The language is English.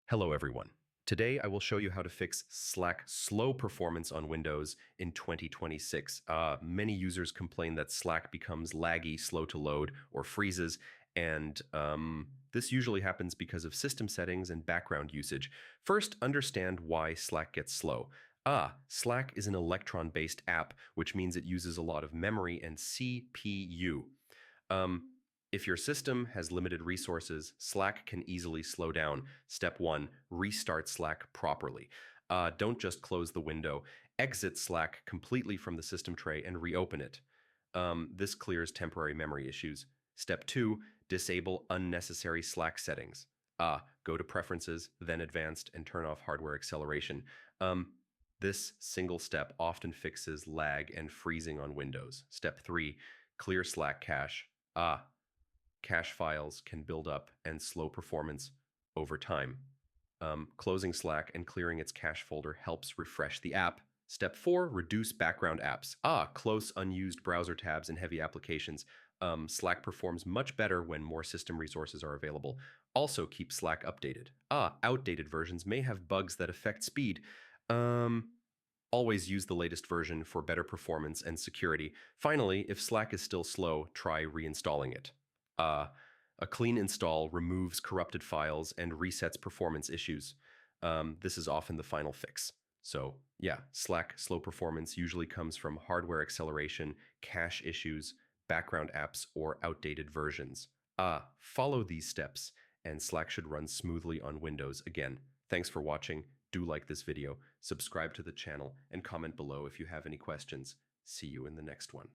Hello everyone. Today I will show you how to fix Slack slow performance on Windows in 2026. Many users complain that Slack becomes laggy, slow to load, or freezes, and this usually happens because of system settings and background usage. First, understand why Slack gets slow. Slack is an Electron-based app, which means it uses a lot of memory and CPU. Um, if your system has limited resources, Slack can easily slow down. Step 1, restart Slack properly. Don't just close the window. Exit Slack completely from the system tray and reopen it. This clears temporary memory issues. Step 2, disable unnecessary Slack settings. Go to Preferences, then Advanced, and turn off hardware acceleration. This single step often fixes lag and freezing on Windows. Step 3, clear Slack cache. Cache files can build up and slow performance over time. Closing Slack and clearing its cache folder helps refresh the app. Step 4, reduce background apps. Close unused browser tabs and heavy applications. Slack performs much better when more system resources are available. Also keep Slack updated. Outdated versions may have bugs that affect speed. Always use the latest version for better performance and security. Finally, if Slack is still slow, try reinstalling it. A clean install removes corrupted files and resets performance issues. This is often the final fix. So yeah, Slack slow performance usually comes from hardware acceleration, cache issues, background apps, or outdated versions. Follow these steps and Slack should run smoothly on Windows again. Thanks for watching. Do like this video, subscribe to the channel, and comment below if you have any questions. See you in the next one.